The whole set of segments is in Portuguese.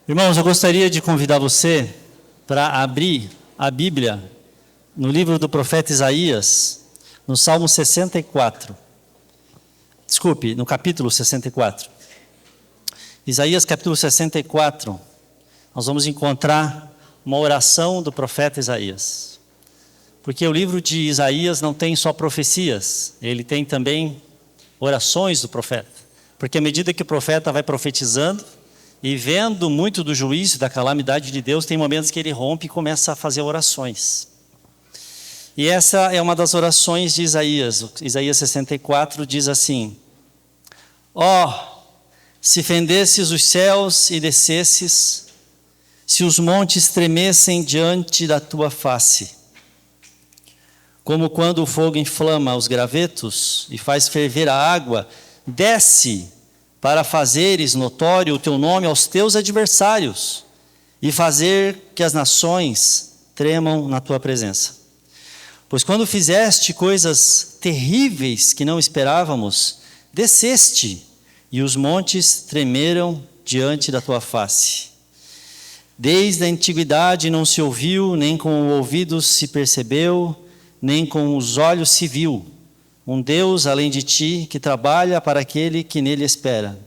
Irmãos, eu gostaria de convidar você para abrir a Bíblia no livro do profeta Isaías, no Salmo 64. Desculpe, no capítulo 64. Isaías capítulo 64, nós vamos encontrar uma oração do profeta Isaías. Porque o livro de Isaías não tem só profecias, ele tem também orações do profeta. Porque à medida que o profeta vai profetizando e vendo muito do juízo, da calamidade de Deus, tem momentos que ele rompe e começa a fazer orações. E essa é uma das orações de Isaías. Isaías 64 diz assim: Ó, se fendesses os céus e descesses, se os montes tremessem diante da tua face, como quando o fogo inflama os gravetos e faz ferver a água, desce para fazeres notório o teu nome aos teus adversários e fazer que as nações tremam na tua presença. Pois quando fizeste coisas terríveis que não esperávamos, desceste e os montes tremeram diante da tua face. Desde a antiguidade não se ouviu, nem com o ouvido se percebeu, nem com os olhos se viu, um Deus além de ti que trabalha para aquele que nele espera.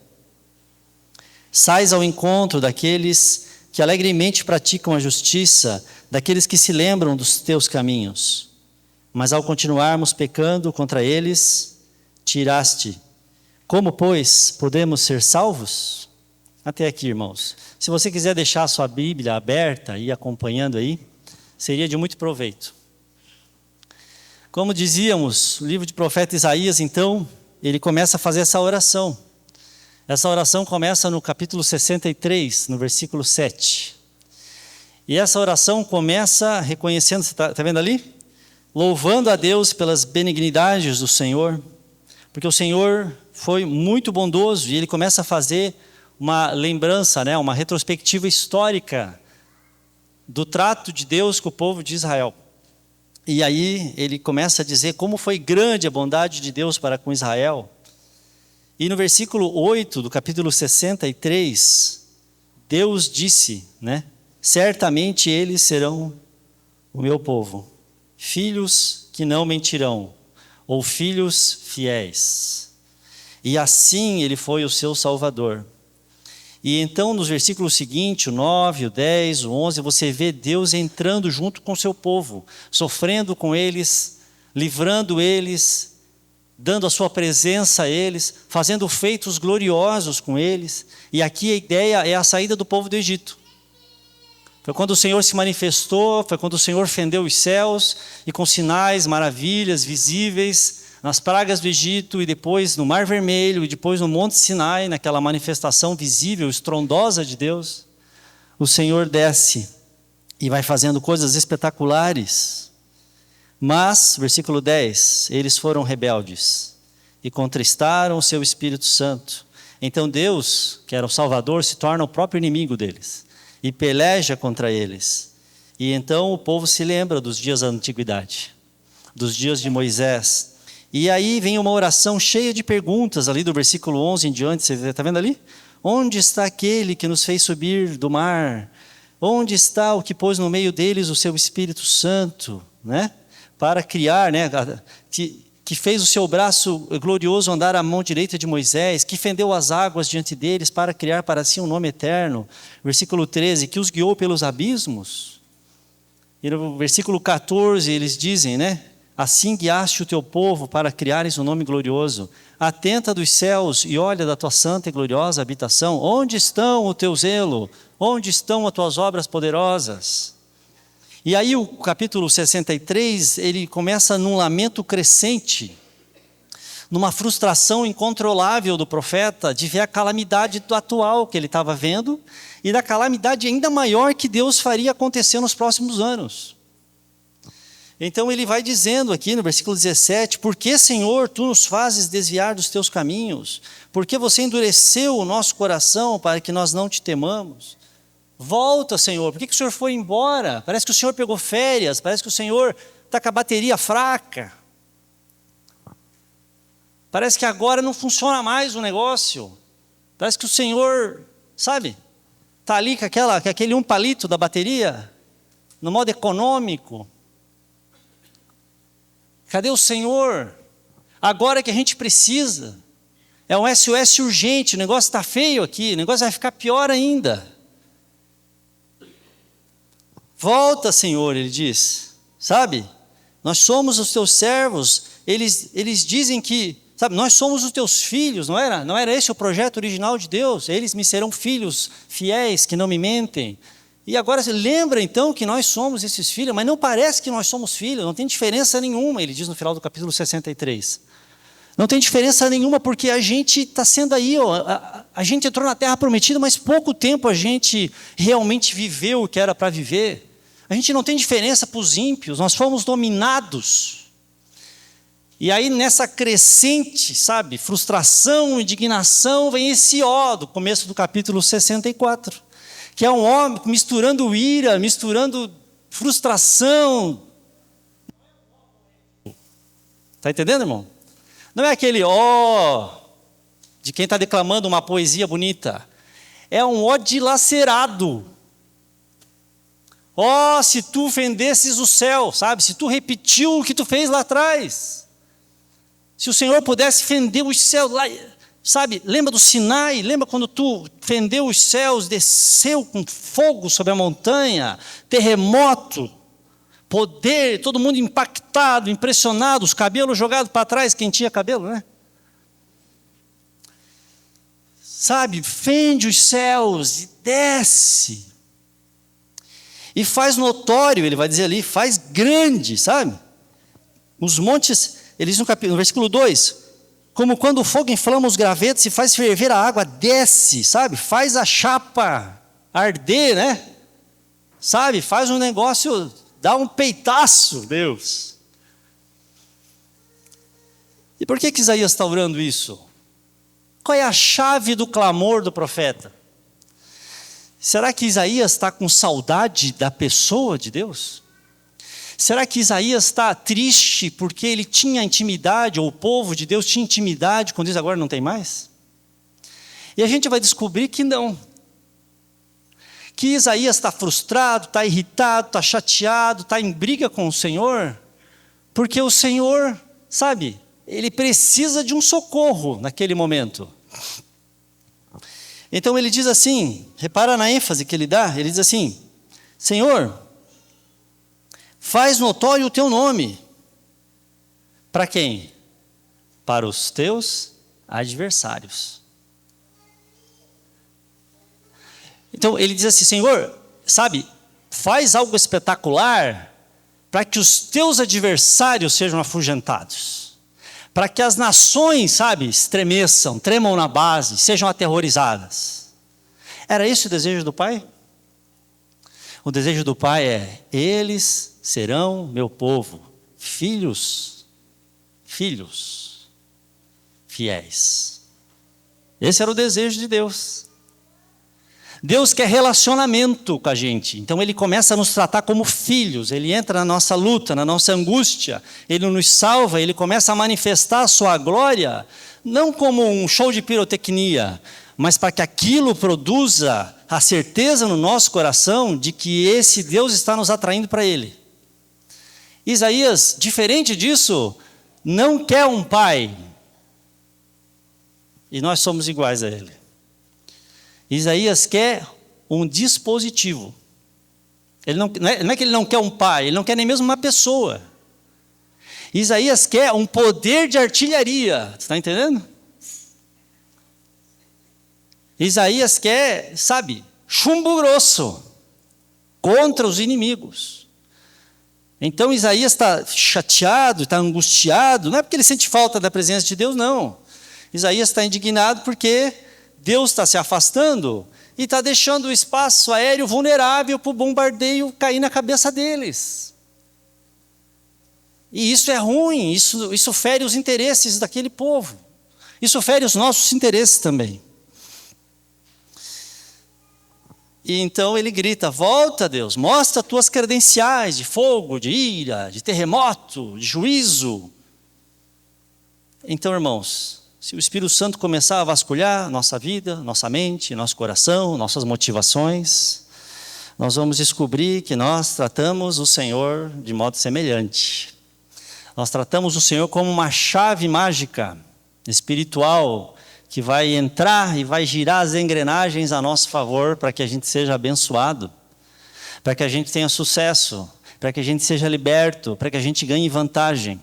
Sais ao encontro daqueles que alegremente praticam a justiça, daqueles que se lembram dos teus caminhos. Mas ao continuarmos pecando contra eles, tiraste. Como, pois, podemos ser salvos? Até aqui, irmãos. Se você quiser deixar a sua Bíblia aberta e ir acompanhando aí, seria de muito proveito. Como dizíamos, o livro de profeta Isaías, então, ele começa a fazer essa oração. Essa oração começa no capítulo 63, no versículo 7. E essa oração começa reconhecendo, você está vendo ali? Louvando a Deus pelas benignidades do Senhor, porque o Senhor foi muito bondoso e ele começa a fazer uma lembrança, uma retrospectiva histórica do trato de Deus com o povo de Israel. E aí ele começa a dizer como foi grande a bondade de Deus para com Israel. E no versículo 8 do capítulo 63, Deus disse, certamente eles serão o meu povo, filhos que não mentirão, ou filhos fiéis. E assim ele foi o seu Salvador. E então nos versículos seguintes, o 9, o 10, o 11, você vê Deus entrando junto com o seu povo, sofrendo com eles, livrando eles, dando a sua presença a eles, fazendo feitos gloriosos com eles. E aqui a ideia é a saída do povo do Egito. Foi quando o Senhor se manifestou, foi quando o Senhor fendeu os céus, e com sinais, maravilhas visíveis, nas pragas do Egito, e depois no Mar Vermelho, e depois no Monte Sinai, naquela manifestação visível, estrondosa de Deus, o Senhor desce e vai fazendo coisas espetaculares. Mas, versículo 10, eles foram rebeldes e contristaram o seu Espírito Santo. Então Deus, que era o Salvador, se torna o próprio inimigo deles e peleja contra eles. E então o povo se lembra dos dias da antiguidade, dos dias de Moisés. E aí vem uma oração cheia de perguntas, ali do versículo 11 em diante, você está vendo ali? Onde está aquele que nos fez subir do mar? Onde está o que pôs no meio deles o seu Espírito Santo? Para criar, que fez o seu braço glorioso andar à mão direita de Moisés, que fendeu as águas diante deles para criar para si um nome eterno. Versículo 13, que os guiou pelos abismos. E no versículo 14 eles dizem, assim guiaste o teu povo para criares um nome glorioso. Atenta dos céus e olha da tua santa e gloriosa habitação. Onde estão o teu zelo? Onde estão as tuas obras poderosas? E aí o capítulo 63, ele começa num lamento crescente, numa frustração incontrolável do profeta de ver a calamidade atual que ele estava vendo e da calamidade ainda maior que Deus faria acontecer nos próximos anos. Então ele vai dizendo aqui no versículo 17, por que, Senhor, tu nos fazes desviar dos teus caminhos? Por que você endureceu o nosso coração para que nós não te temamos? Volta, Senhor, por que o Senhor foi embora? Parece que o Senhor pegou férias, parece que o Senhor está com a bateria fraca. Parece que agora não funciona mais o negócio. Parece que o Senhor, sabe? Está ali com aquele um palito da bateria, no modo econômico. Cadê o Senhor? Agora que a gente precisa. É um SOS urgente, o negócio está feio aqui, o negócio vai ficar pior ainda. Volta, Senhor, ele diz. Sabe? Nós somos os teus servos. Eles dizem que, sabe, nós somos os teus filhos, não era? Não era esse o projeto original de Deus? Eles me serão filhos fiéis, que não me mentem. E agora, lembra então que nós somos esses filhos, mas não parece que nós somos filhos, não tem diferença nenhuma, ele diz no final do capítulo 63. Não tem diferença nenhuma, porque a gente está sendo aí, a gente entrou na terra prometida, mas pouco tempo a gente realmente viveu o que era para viver. A gente não tem diferença para os ímpios, nós fomos dominados. E aí nessa crescente, sabe, frustração, indignação, vem esse ó do começo do capítulo 64, que é um homem misturando ira, misturando frustração. Está entendendo, irmão? Não é aquele ó de quem está declamando uma poesia bonita. É um ó dilacerado. Ó, se tu fendesses o céu, sabe? Se tu repetiu o que tu fez lá atrás. Se o Senhor pudesse fender os céus lá, sabe? Lembra do Sinai? Lembra quando tu fendeu os céus, desceu com fogo sobre a montanha, terremoto, poder, todo mundo impactado, impressionado, os cabelos jogados para trás, quem tinha cabelo, né? Sabe, fende os céus e desce. E faz notório, ele vai dizer ali, faz grande, sabe? Os montes, ele diz no versículo 2, como quando o fogo inflama os gravetos e faz ferver a água, desce, sabe? Faz a chapa arder, né? Sabe, faz um negócio... Dá um peitaço, Deus. E por que Isaías está orando isso? Qual é a chave do clamor do profeta? Será que Isaías está com saudade da pessoa de Deus? Será que Isaías está triste porque ele tinha intimidade, ou o povo de Deus tinha intimidade com Deus, agora não tem mais? E a gente vai descobrir que não. Que Isaías está frustrado, está irritado, está chateado, está em briga com o Senhor, porque o Senhor, sabe, ele precisa de um socorro naquele momento. Então ele diz assim, repara na ênfase que ele dá, ele diz assim, Senhor, faz notório o teu nome. Para quem? Para os teus adversários. Então ele diz assim, Senhor, sabe, faz algo espetacular para que os teus adversários sejam afugentados, para que as nações, sabe, estremeçam, tremam na base, sejam aterrorizadas. Era esse o desejo do Pai? O desejo do Pai é, eles serão meu povo, filhos fiéis. Esse era o desejo de Deus. Deus quer relacionamento com a gente, então Ele começa a nos tratar como filhos, Ele entra na nossa luta, na nossa angústia, Ele nos salva, Ele começa a manifestar a sua glória, não como um show de pirotecnia, mas para que aquilo produza a certeza no nosso coração de que esse Deus está nos atraindo para Ele. Isaías, diferente disso, não quer um pai, e nós somos iguais a Ele. Isaías quer um dispositivo. Ele não é que ele não quer um pai, ele não quer nem mesmo uma pessoa. Isaías quer um poder de artilharia, você está entendendo? Isaías quer, sabe, chumbo grosso contra os inimigos. Então Isaías está chateado, está angustiado, não é porque ele sente falta da presença de Deus, não. Isaías está indignado porque Deus está se afastando e está deixando o espaço aéreo vulnerável para o bombardeio cair na cabeça deles. E isso é ruim, isso fere os interesses daquele povo. Isso fere os nossos interesses também. E então ele grita, volta Deus, mostra tuas credenciais de fogo, de ira, de terremoto, de juízo. Então, irmãos, se o Espírito Santo começar a vasculhar nossa vida, nossa mente, nosso coração, nossas motivações, nós vamos descobrir que nós tratamos o Senhor de modo semelhante. Nós tratamos o Senhor como uma chave mágica, espiritual, que vai entrar e vai girar as engrenagens a nosso favor para que a gente seja abençoado, para que a gente tenha sucesso, para que a gente seja liberto, para que a gente ganhe vantagem.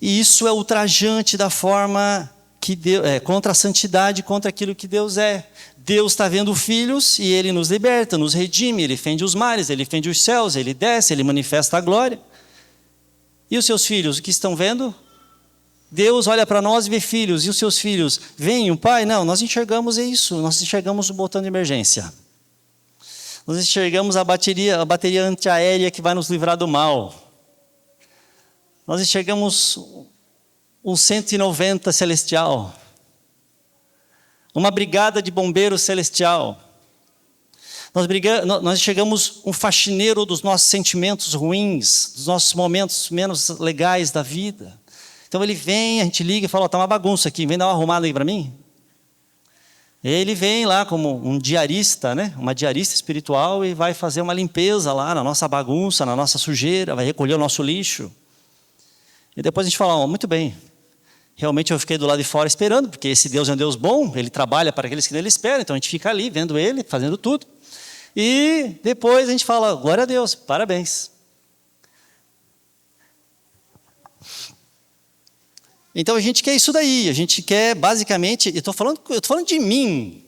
E isso é ultrajante da forma que Deus, contra a santidade, contra aquilo que Deus é. Deus está vendo filhos e Ele nos liberta, nos redime, Ele fende os mares, Ele fende os céus, Ele desce, Ele manifesta a glória. E os seus filhos, o que estão vendo? Deus olha para nós e vê filhos, e os seus filhos veem o Pai? Não, nós enxergamos isso, nós enxergamos o botão de emergência. Nós enxergamos a bateria antiaérea que vai nos livrar do mal. Nós enxergamos um 190 celestial, uma brigada de bombeiros celestial. Nós enxergamos um faxineiro dos nossos sentimentos ruins, dos nossos momentos menos legais da vida. Então ele vem, a gente liga e fala, está uma bagunça aqui, vem dar uma arrumada aí para mim. Ele vem lá como um diarista, né? Uma diarista espiritual, e vai fazer uma limpeza lá na nossa bagunça, na nossa sujeira, vai recolher o nosso lixo. E depois a gente fala, muito bem, realmente eu fiquei do lado de fora esperando, porque esse Deus é um Deus bom, Ele trabalha para aqueles que nele esperam, então a gente fica ali vendo Ele, fazendo tudo. E depois a gente fala, glória a Deus, parabéns. Então a gente quer isso daí, a gente quer basicamente, eu estou falando de mim.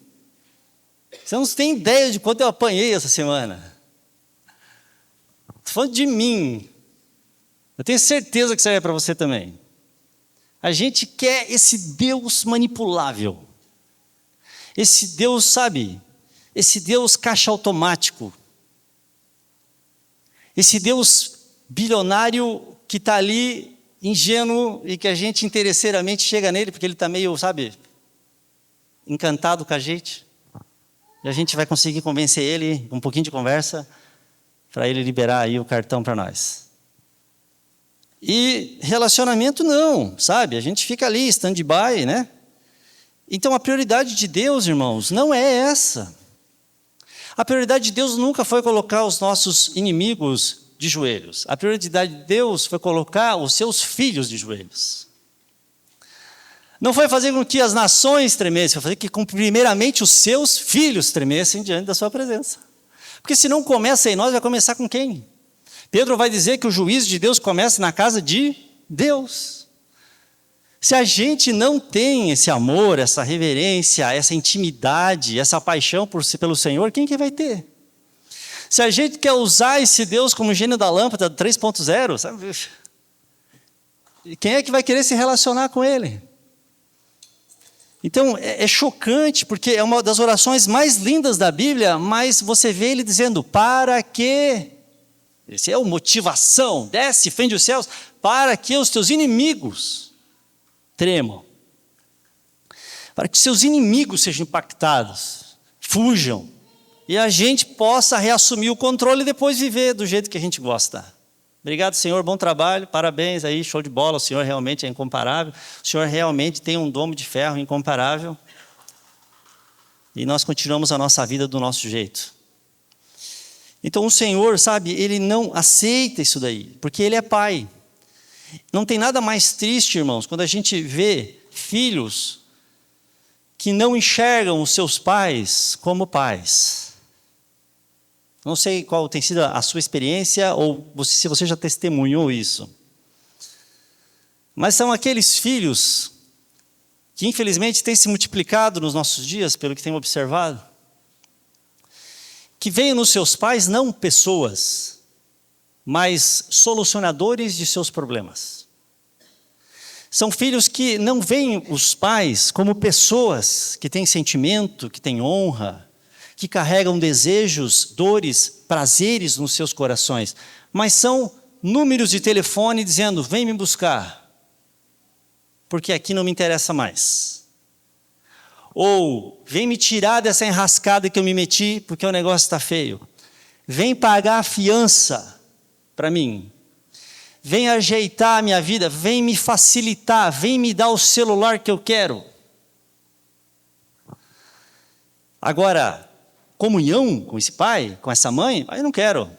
Você não tem ideia de quanto eu apanhei essa semana. Estou falando de mim. Eu tenho certeza que isso aí é para você também. A gente quer esse Deus manipulável. Esse Deus, sabe? Esse Deus caixa automático. Esse Deus bilionário que está ali, ingênuo, e que a gente interesseiramente chega nele, porque ele está meio, sabe, encantado com a gente. E a gente vai conseguir convencer ele, um pouquinho de conversa, para ele liberar aí o cartão para nós. E relacionamento não, sabe? A gente fica ali, stand-by, né? Então a prioridade de Deus, irmãos, não é essa. A prioridade de Deus nunca foi colocar os nossos inimigos de joelhos. A prioridade de Deus foi colocar os seus filhos de joelhos. Não foi fazer com que as nações tremessem, foi fazer com que primeiramente os seus filhos tremessem diante da sua presença. Porque se não começa em nós, vai começar com quem? Pedro vai dizer que o juízo de Deus começa na casa de Deus. Se a gente não tem esse amor, essa reverência, essa intimidade, essa paixão pelo Senhor, quem que vai ter? Se a gente quer usar esse Deus como gênio da lâmpada 3.0, sabe? Quem é que vai querer se relacionar com Ele? Então, é chocante, porque é uma das orações mais lindas da Bíblia, mas você vê Ele dizendo, para que... Esse é a motivação, desce, fende os céus, para que os teus inimigos tremam. Para que seus inimigos sejam impactados, fujam. E a gente possa reassumir o controle e depois viver do jeito que a gente gosta. Obrigado, Senhor, bom trabalho, parabéns aí, show de bola, o Senhor realmente é incomparável. O Senhor realmente tem um domo de ferro incomparável. E nós continuamos a nossa vida do nosso jeito. Então o Senhor, sabe, Ele não aceita isso daí, porque Ele é Pai. Não tem nada mais triste, irmãos, quando a gente vê filhos que não enxergam os seus pais como pais. Não sei qual tem sido a sua experiência, ou se você já testemunhou isso. Mas são aqueles filhos que infelizmente têm se multiplicado nos nossos dias, pelo que tenho observado, que veem nos seus pais não pessoas, mas solucionadores de seus problemas. São filhos que não veem os pais como pessoas que têm sentimento, que têm honra, que carregam desejos, dores, prazeres nos seus corações, mas são números de telefone dizendo, vem me buscar, porque aqui não me interessa mais. Ou, vem me tirar dessa enrascada que eu me meti, porque o negócio está feio. Vem pagar a fiança para mim. vem ajeitar a minha vida, vem me facilitar, vem me dar o celular que eu quero. Agora, comunhão com esse pai, com essa mãe, aí eu não quero.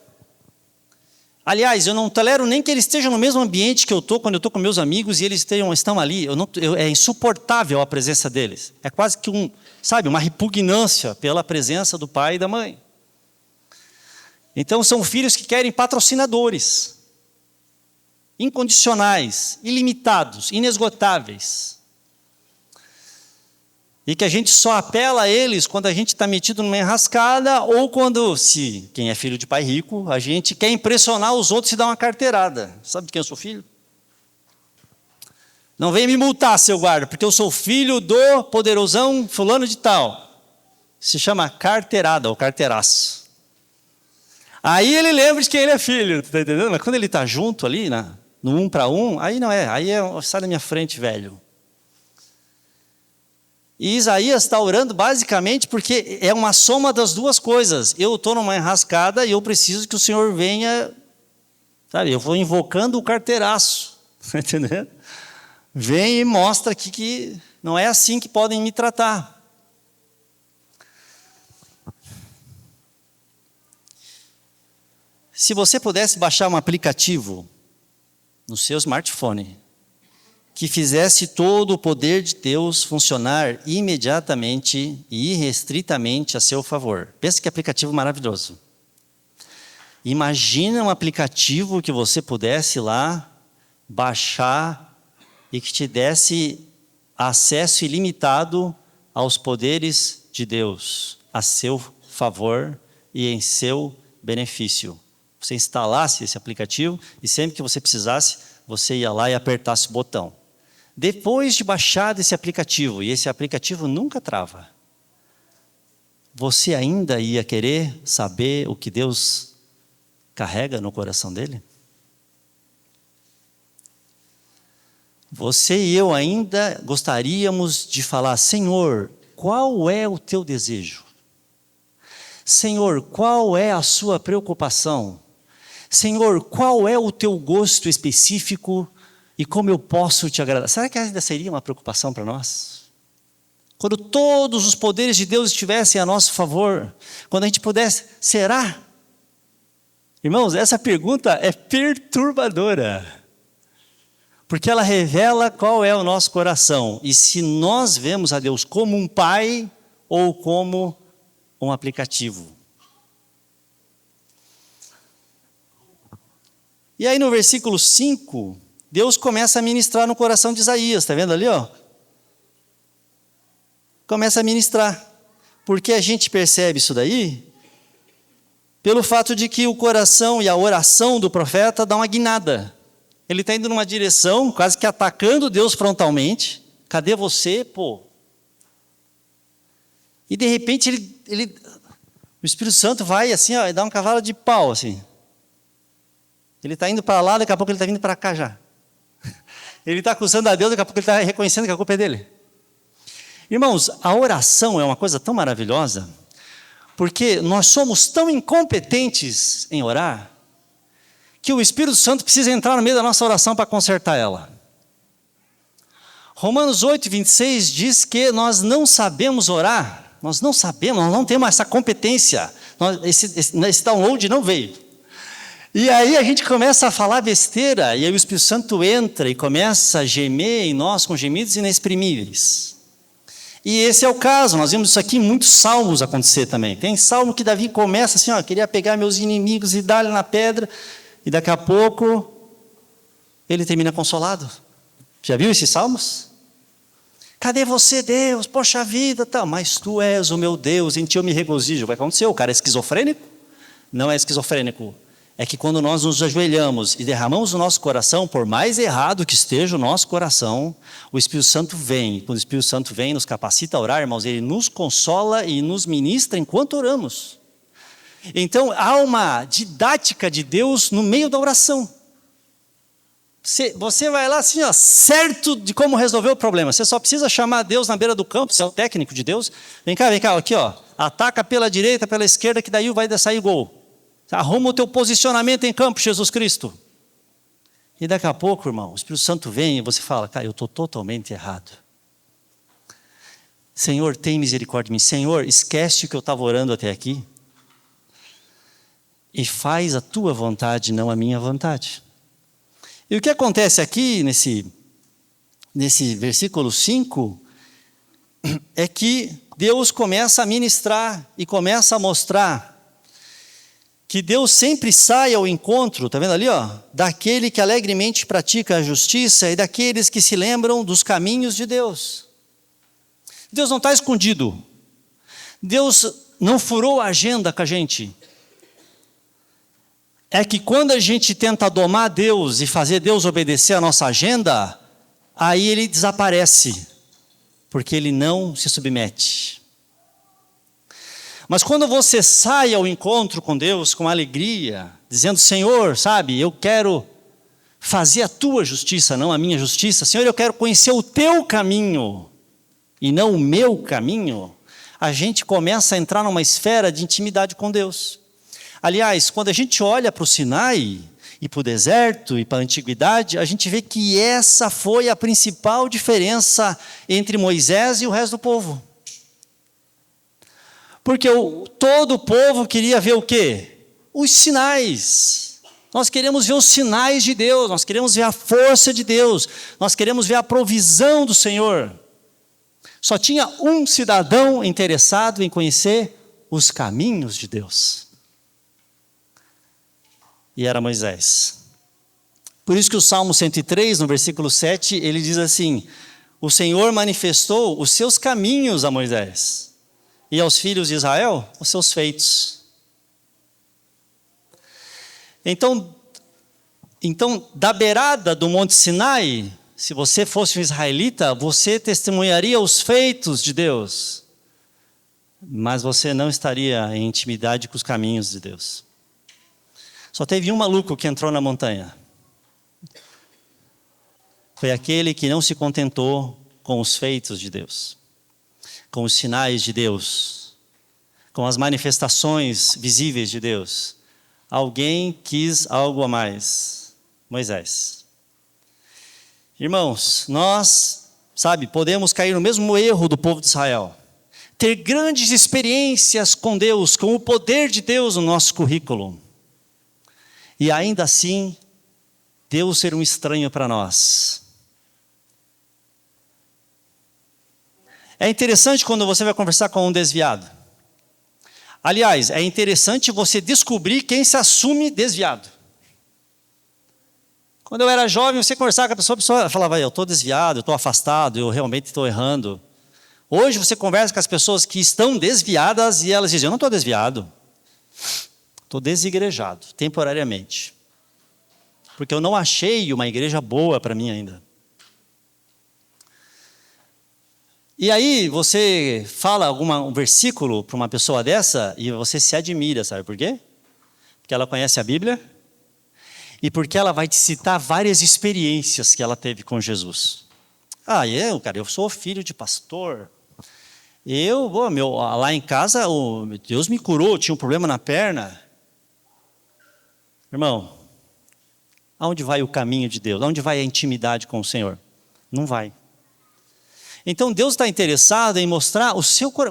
Aliás, eu não tolero nem que eles estejam no mesmo ambiente que eu estou, quando eu estou com meus amigos e eles estão ali. É insuportável a presença deles. É quase que uma repugnância pela presença do pai e da mãe. Então, são filhos que querem patrocinadores. Incondicionais, ilimitados, inesgotáveis. E que a gente só apela a eles quando a gente está metido numa enrascada ou quando, quem é filho de pai rico, a gente quer impressionar os outros e dar uma carteirada. Sabe de quem eu sou filho? Não venha me multar, seu guarda, porque eu sou filho do poderosão fulano de tal. Se chama carteirada ou carteiraço. Aí ele lembra de quem ele é filho, tá entendendo? Mas quando ele está junto ali, no 1 para 1, aí não é, sai da minha frente, velho. E Isaías está orando basicamente porque é uma soma das duas coisas. Eu estou numa enrascada e eu preciso que o Senhor venha, sabe? Eu vou invocando o carteiraço, está entendendo? Vem e mostra aqui que não é assim que podem me tratar. Se você pudesse baixar um aplicativo no seu smartphone, que fizesse todo o poder de Deus funcionar imediatamente e irrestritamente a seu favor. Pensa que aplicativo maravilhoso. Imagina um aplicativo que você pudesse lá baixar e que te desse acesso ilimitado aos poderes de Deus, a seu favor e em seu benefício. Você instalasse esse aplicativo e sempre que você precisasse, você ia lá e apertasse o botão. Depois de baixar esse aplicativo, e esse aplicativo nunca trava, você ainda ia querer saber o que Deus carrega no coração dele? Você e eu ainda gostaríamos de falar: Senhor, qual é o teu desejo? Senhor, qual é a sua preocupação? Senhor, qual é o teu gosto específico? E como eu posso te agradar? Será que ainda seria uma preocupação para nós? Quando todos os poderes de Deus estivessem a nosso favor, quando a gente pudesse, será? Irmãos, essa pergunta é perturbadora, porque ela revela qual é o nosso coração, e se nós vemos a Deus como um pai ou como um aplicativo. E aí no versículo 5, Deus começa a ministrar no coração de Isaías, está vendo ali? Começa a ministrar. Porque a gente percebe isso daí? Pelo fato de que o coração e a oração do profeta dá uma guinada. Ele está indo numa direção, quase que atacando Deus frontalmente. Cadê você, pô? E de repente o Espírito Santo vai assim, e dá um cavalo de pau assim. Ele está indo para lá, daqui a pouco ele está vindo para cá já. Ele está acusando a Deus, daqui a pouco ele está reconhecendo que a culpa é dele. Irmãos, a oração é uma coisa tão maravilhosa, porque nós somos tão incompetentes em orar, que o Espírito Santo precisa entrar no meio da nossa oração para consertar ela. Romanos 8, 26 diz que nós não sabemos orar, nós não temos essa competência, esse download não veio. E aí a gente começa a falar besteira, e aí o Espírito Santo entra e começa a gemer em nós com gemidos inexprimíveis. E esse é o caso, nós vimos isso aqui em muitos salmos acontecer também. Tem salmo que Davi começa assim, queria pegar meus inimigos e dar-lhe na pedra, e daqui a pouco ele termina consolado. Já viu esses salmos? Cadê você, Deus? Poxa vida, mas tu és o meu Deus, em ti eu me regozijo. O que aconteceu? O cara é esquizofrênico? Não é esquizofrênico. É que quando nós nos ajoelhamos e derramamos o nosso coração, por mais errado que esteja o nosso coração, o Espírito Santo vem. Quando o Espírito Santo vem, nos capacita a orar, irmãos, ele nos consola e nos ministra enquanto oramos. Então, há uma didática de Deus no meio da oração. Você vai lá assim, certo de como resolver o problema. Você só precisa chamar Deus na beira do campo, você é o técnico de Deus. Vem cá, aqui, ataca pela direita, pela esquerda, que daí vai sair gol. Arruma o teu posicionamento em campo, Jesus Cristo. E daqui a pouco, irmão, o Espírito Santo vem e você fala, cara, eu estou totalmente errado. Senhor, tem misericórdia de mim. Senhor, esquece o que eu estava orando até aqui. E faz a tua vontade, não a minha vontade. E o que acontece aqui, nesse versículo 5, é que Deus começa a ministrar e começa a mostrar que Deus sempre sai ao encontro, está vendo ali, ó, daquele que alegremente pratica a justiça e daqueles que se lembram dos caminhos de Deus. Deus não está escondido. Deus não furou a agenda com a gente. É que quando a gente tenta domar Deus e fazer Deus obedecer a nossa agenda, aí ele desaparece, porque ele não se submete. Mas quando você sai ao encontro com Deus com alegria, dizendo, Senhor, sabe, eu quero fazer a tua justiça, não a minha justiça. Senhor, eu quero conhecer o teu caminho e não o meu caminho. A gente começa a entrar numa esfera de intimidade com Deus. Aliás, quando a gente olha para o Sinai e para o deserto e para a antiguidade, a gente vê que essa foi a principal diferença entre Moisés e o resto do povo. Porque todo o povo queria ver o quê? Os sinais. Nós queremos ver os sinais de Deus, nós queremos ver a força de Deus, nós queremos ver a provisão do Senhor. Só tinha um cidadão interessado em conhecer os caminhos de Deus. E era Moisés. Por isso que o Salmo 103, no versículo 7, ele diz assim, o Senhor manifestou os seus caminhos a Moisés. E aos filhos de Israel, os seus feitos. Então, da beirada do Monte Sinai, se você fosse um israelita, você testemunharia os feitos de Deus. Mas você não estaria em intimidade com os caminhos de Deus. Só teve um maluco que entrou na montanha. Foi aquele que não se contentou com os feitos de Deus. Com os sinais de Deus, com as manifestações visíveis de Deus. Alguém quis algo a mais, Moisés. Irmãos, nós, podemos cair no mesmo erro do povo de Israel. Ter grandes experiências com Deus, com o poder de Deus no nosso currículo. E ainda assim, Deus ser um estranho para nós. É interessante quando você vai conversar com um desviado. Aliás, é interessante você descobrir quem se assume desviado. Quando eu era jovem, você conversava com a pessoa falava, eu estou desviado, eu estou afastado, eu realmente estou errando. Hoje você conversa com as pessoas que estão desviadas e elas dizem, eu não estou desviado. Estou desigrejado, temporariamente. Porque eu não achei uma igreja boa para mim ainda. E aí você fala um versículo para uma pessoa dessa e você se admira, sabe por quê? Porque ela conhece a Bíblia e porque ela vai te citar várias experiências que ela teve com Jesus. Eu sou filho de pastor. Lá em casa, Deus me curou, eu tinha um problema na perna. Irmão, aonde vai o caminho de Deus? Aonde vai a intimidade com o Senhor? Não vai. Então Deus está interessado em mostrar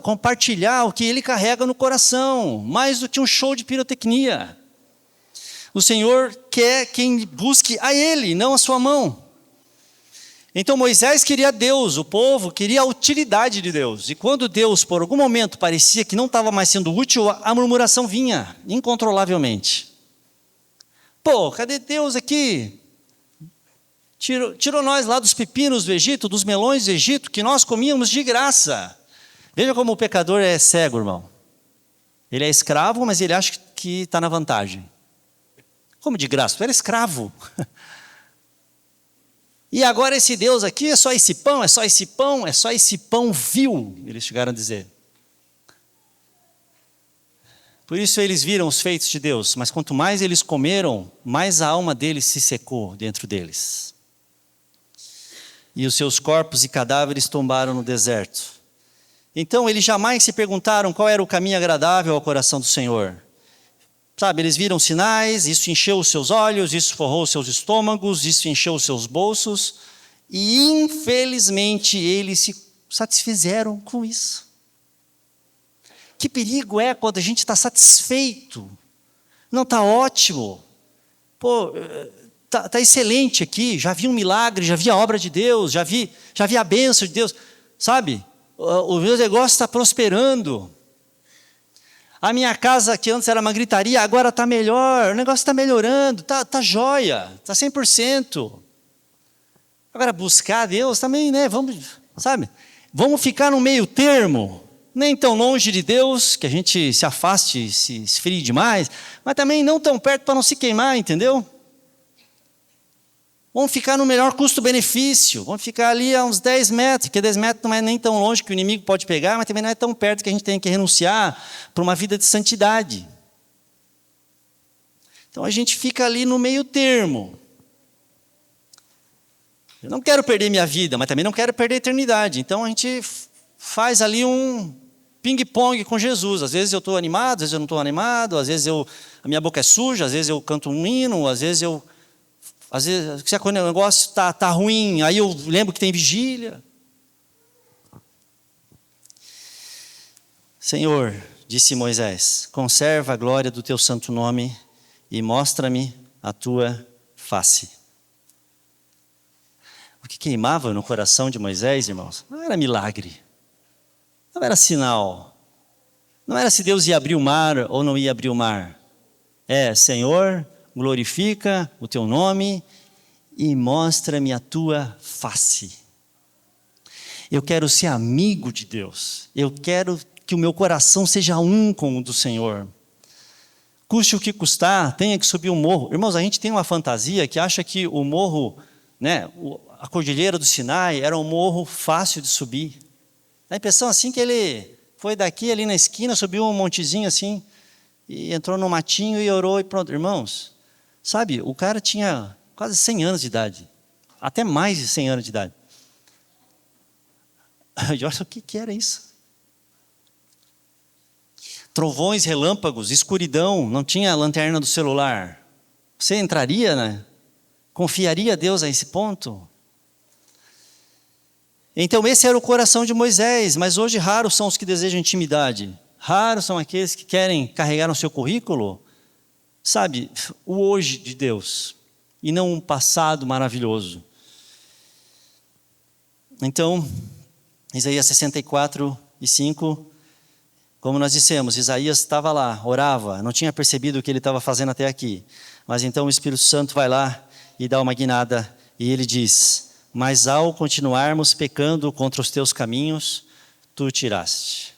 compartilhar o que Ele carrega no coração, mais do que um show de pirotecnia. O Senhor quer quem busque a Ele, não a sua mão. Então Moisés queria Deus, o povo queria a utilidade de Deus. E quando Deus, por algum momento, parecia que não estava mais sendo útil, a murmuração vinha, incontrolavelmente. Cadê Deus aqui? Tirou nós lá dos pepinos do Egito, dos melões do Egito, que nós comíamos de graça. Veja como o pecador é cego, irmão. Ele é escravo, mas ele acha que está na vantagem. Como de graça? Tu era escravo. E agora esse Deus aqui é só esse pão, é só esse pão, é só esse pão vil, eles chegaram a dizer. Por isso eles viram os feitos de Deus, mas quanto mais eles comeram, mais a alma deles se secou dentro deles. E os seus corpos e cadáveres tombaram no deserto. Então eles jamais se perguntaram qual era o caminho agradável ao coração do Senhor. Sabe, eles viram sinais, isso encheu os seus olhos, isso forrou os seus estômagos, isso encheu os seus bolsos, e infelizmente eles se satisfizeram com isso. Que perigo é quando a gente está satisfeito, não está ótimo, pô, tá excelente aqui, já vi um milagre, já vi a obra de Deus, já vi a bênção de Deus, sabe, o meu negócio está prosperando. A minha casa, que antes era uma gritaria, agora está melhor, o negócio está melhorando, está jóia, está 100%. Agora, buscar Deus também, né? Vamos ficar no meio termo, nem tão longe de Deus, que a gente se afaste, se esfrie demais, mas também não tão perto para não se queimar, entendeu? Vamos ficar no melhor custo-benefício, vamos ficar ali a uns 10 metros, porque 10 metros não é nem tão longe que o inimigo pode pegar, mas também não é tão perto que a gente tem que renunciar para uma vida de santidade. Então a gente fica ali no meio termo. Eu não quero perder minha vida, mas também não quero perder a eternidade. Então a gente faz ali um ping-pong com Jesus. Às vezes eu estou animado, às vezes eu não estou animado, às vezes a minha boca é suja, às vezes eu canto um hino, às vezes quando o negócio está ruim, aí eu lembro que tem vigília. Senhor, disse Moisés, conserva a glória do teu santo nome e mostra-me a tua face. O que queimava no coração de Moisés, irmãos, não era milagre, não era sinal, não era se Deus ia abrir o mar ou não ia abrir o mar. Senhor, glorifica o teu nome e mostra-me a tua face. Eu quero ser amigo de Deus. Eu quero que o meu coração seja um com o do Senhor. Custe o que custar, tenha que subir um morro. Irmãos, a gente tem uma fantasia que acha que o morro, né, a Cordilheira do Sinai era um morro fácil de subir. Dá a impressão assim que ele foi daqui ali na esquina, subiu um montezinho assim, e entrou no matinho e orou e pronto. Irmãos, sabe, o cara tinha quase 100 anos de idade, até mais de 100 anos de idade. E olha o que era isso. Trovões, relâmpagos, escuridão, não tinha lanterna do celular. Você entraria, né? Confiaria a Deus a esse ponto? Então esse era o coração de Moisés, mas hoje raros são os que desejam intimidade. Raros são aqueles que querem carregar no seu currículo, sabe, o hoje de Deus, e não um passado maravilhoso. Então, Isaías 64:5, como nós dissemos, Isaías estava lá, orava, não tinha percebido o que ele estava fazendo até aqui. Mas então o Espírito Santo vai lá e dá uma guinada, e ele diz, mas ao continuarmos pecando contra os teus caminhos, tu tiraste.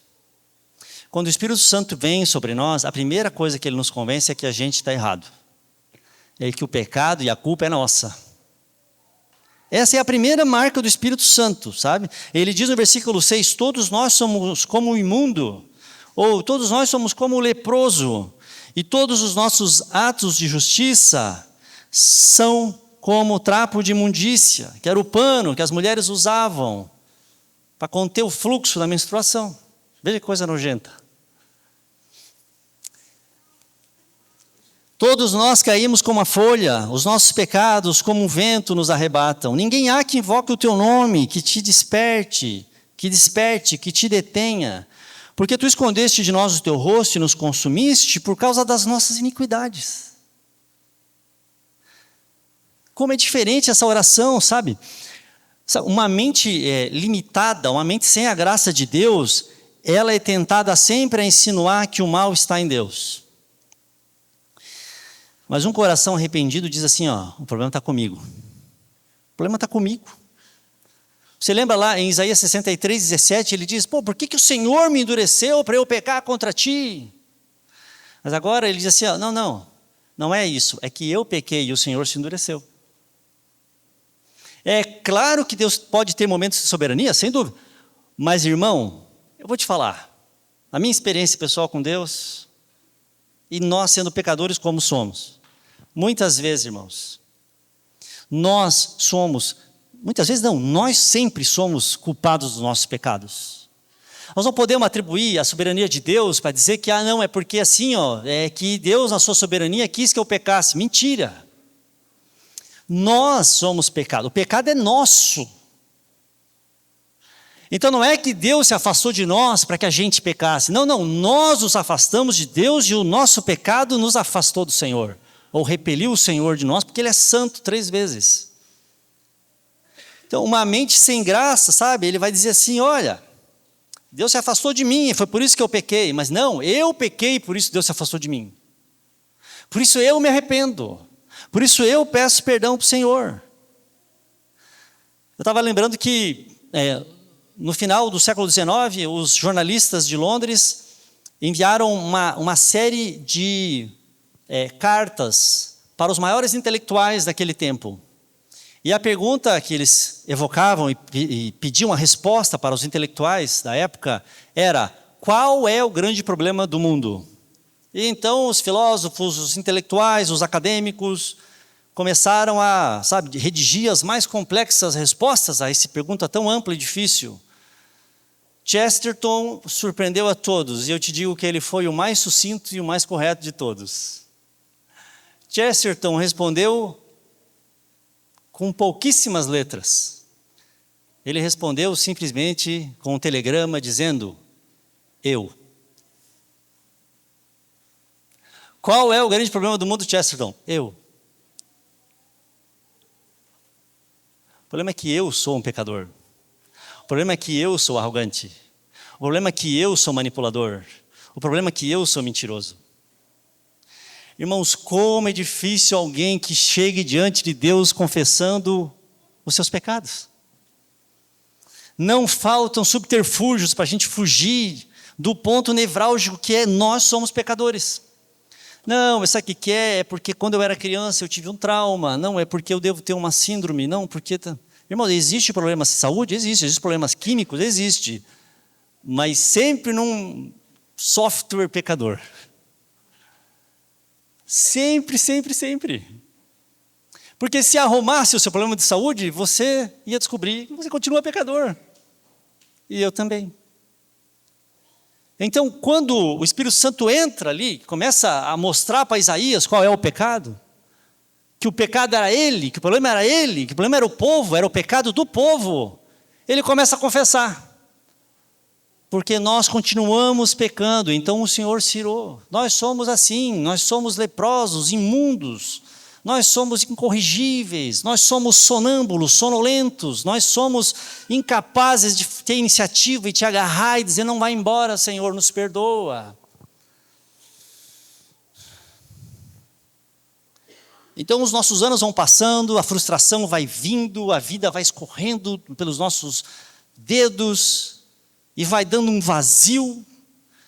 Quando o Espírito Santo vem sobre nós, a primeira coisa que ele nos convence é que a gente está errado. É que o pecado e a culpa é nossa. Essa é a primeira marca do Espírito Santo, sabe? Ele diz no versículo 6, todos nós somos como o imundo, ou todos nós somos como o leproso, e todos os nossos atos de justiça são como o trapo de imundícia, que era o pano que as mulheres usavam para conter o fluxo da menstruação. Veja que coisa nojenta. Todos nós caímos como a folha, os nossos pecados como um vento nos arrebatam. Ninguém há que invoque o teu nome, que te desperte, que te detenha. Porque tu escondeste de nós o teu rosto e nos consumiste por causa das nossas iniquidades. Como é diferente essa oração, sabe? Uma mente limitada, uma mente sem a graça de Deus, ela é tentada sempre a insinuar que o mal está em Deus. Mas um coração arrependido diz assim, o problema está comigo. O problema está comigo. Você lembra lá em Isaías 63:17, ele diz, por que o Senhor me endureceu para eu pecar contra ti? Mas agora ele diz assim, não é isso, é que eu pequei e o Senhor se endureceu. É claro que Deus pode ter momentos de soberania, sem dúvida. Mas, irmão, eu vou te falar, a minha experiência pessoal com Deus, e nós sendo pecadores como somos, muitas vezes, irmãos, nós sempre somos culpados dos nossos pecados. Nós não podemos atribuir a soberania de Deus para dizer que, não, é porque assim, é que Deus, na sua soberania, quis que eu pecasse. Mentira. Nós somos pecado. O pecado é nosso. Então não é que Deus se afastou de nós para que a gente pecasse. Não, nós nos afastamos de Deus e o nosso pecado nos afastou do Senhor. Ou repeliu o Senhor de nós, porque Ele é santo 3 vezes. Então uma mente sem graça, sabe? Ele vai dizer assim, olha, Deus se afastou de mim, foi por isso que eu pequei. Mas não, eu pequei, por isso Deus se afastou de mim. Por isso eu me arrependo. Por isso eu peço perdão para o Senhor. Eu estava lembrando que no final do século XIX, os jornalistas de Londres enviaram uma série de cartas para os maiores intelectuais daquele tempo. E a pergunta que eles evocavam e pediam a resposta para os intelectuais da época era: qual é o grande problema do mundo? E então os filósofos, os intelectuais, os acadêmicos começaram a, redigir as mais complexas respostas a essa pergunta tão ampla e difícil. Chesterton surpreendeu a todos, e eu te digo que ele foi o mais sucinto e o mais correto de todos. Chesterton respondeu com pouquíssimas letras. Ele respondeu simplesmente com um telegrama dizendo: eu. Qual é o grande problema do mundo, Chesterton? Eu. O problema é que eu sou um pecador. O problema é que eu sou arrogante. O problema é que eu sou manipulador. O problema é que eu sou mentiroso. Irmãos, como é difícil alguém que chegue diante de Deus confessando os seus pecados. Não faltam subterfúgios para a gente fugir do ponto nevrálgico que é: nós somos pecadores. Não, isso aqui que é porque quando eu era criança eu tive um trauma. Não, é porque eu devo ter uma síndrome. Não, porque... Irmão, existe problemas de saúde? Existe problemas químicos? Existe. Mas sempre num software pecador. Sempre, sempre, sempre. Porque se arrumasse o seu problema de saúde, você ia descobrir que você continua pecador. E eu também. Então, quando o Espírito Santo entra ali, começa a mostrar para Isaías qual é o pecado, que o pecado era ele, que o problema era ele, que o problema era o povo, era o pecado do povo, ele começa a confessar. Porque nós continuamos pecando, então o Senhor se irou. Nós somos assim, nós somos leprosos, imundos, nós somos incorrigíveis, nós somos sonâmbulos, sonolentos, nós somos incapazes de ter iniciativa e te agarrar e dizer: não vai embora, Senhor, nos perdoa. Então os nossos anos vão passando, a frustração vai vindo, a vida vai escorrendo pelos nossos dedos e vai dando um vazio.